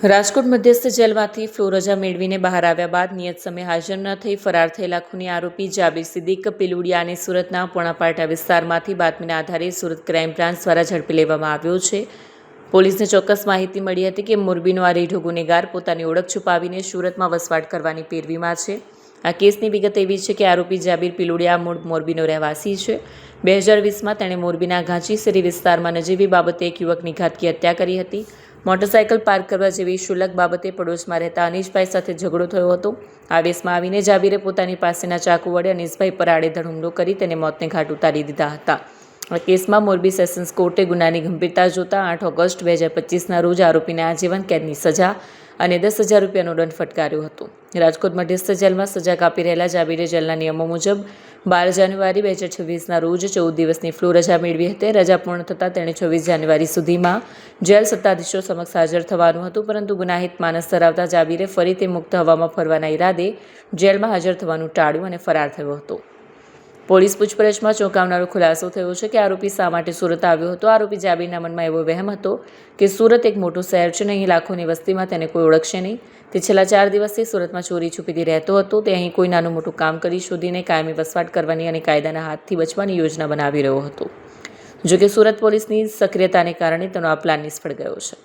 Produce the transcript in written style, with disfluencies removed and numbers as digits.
રાજકોટ મધ્યસ્થ જેલમાંથી ફ્લો રજા મેળવીને બહાર આવ્યા બાદ નિયત સમયે હાજર ન થઈ ફરાર થયેલા ખૂની આરોપી જાબીર સિદ્દીક પિલુડિયાને સુરતના પોણાપાટા વિસ્તારમાંથી બાતમીના આધારે સુરત ક્રાઇમ બ્રાન્ચ દ્વારા ઝડપી લેવામાં આવ્યો છે. પોલીસને ચોક્કસ માહિતી મળી હતી કે મોરબીનો આ રેઢો ગુનેગાર પોતાની ઓળખ છુપાવીને સુરતમાં વસવાટ કરવાની પેરવીમાં છે. આ કેસની વિગત એવી છે કે આરોપી જાબીર પિલુડિયા મૂળ મોરબીનો રહેવાસી છે. 2020માં તેણે મોરબીના ઘાંચીસરી વિસ્તારમાં નજીવી બાબતે એક યુવકની ઘાતકી હત્યા કરી હતી. મોટરસાઇકલ પાર્ક કરવા જેવી ક્ષુલ્લક બાબતે પડોશમાં રહેતા અનીશભાઈ સાથે ઝઘડો થયો હતો. આવેશમાં આવીને જાબીરે પોતાની પાસેના ચાકુ વડે અનીશભાઈ પર આડેધડ હુમલો કરી તેને મોતને ઘાટ ઉતારી દીધા હતા. આ કેસમાં મોરબી સેશન્સ કોર્ટે ગુનાની ગંભીરતા જોતા 8 ઓગસ્ટ 2025ના રોજ આરોપીને આજીવન કેદની સજા અને 10,000 રૂપિયાનો દંડ ફટકાર્યો હતો. રાજકોટ મધ્યસ્થ જેલમાં સજા કાપી રહેલા જાબીરે જેલના નિયમો મુજબ 12 જાન્યુઆરી 2026ના રોજ 14 દિવસની ફ્લો રજા મેળવી હતી. રજા પૂર્ણ થતાં તેણે 24 જાન્યુઆરી સુધીમાં જેલ સત્તાધીશો સમક્ષ હાજર થવાનું હતું, પરંતુ ગુનાહિત માનસ ધરાવતા જાબીરે ફરીથી મુક્ત હવામાં ફરવાના ઈરાદે જેલમાં હાજર થવાનું ટાળ્યું અને ફરાર થયો હતો. પોલીસ પૂછપરછમાં ચોંકાવનારો ખુલાસો થયો છે કે આરોપી શા માટે સુરત આવ્યો હતો. આરોપી જાબીરના મનમાં એવો વહેમ હતો કે સુરત એક મોટું શહેર છે ને અહીં લાખોની વસ્તીમાં તેને કોઈ ઓળખશે નહીં. તે છેલ્લા 4 દિવસથી સુરતમાં ચોરી છુપીથી રહેતો હતો. તે અહીં કોઈ નાનું મોટું કામ કરી શોધીને કાયમી વસવાટ કરવાની અને કાયદાના હાથથી બચવાની યોજના બનાવી રહ્યો હતો. જોકે સુરત પોલીસની સક્રિયતાને કારણે તેનો આ પ્લાન નિષ્ફળ ગયો છે.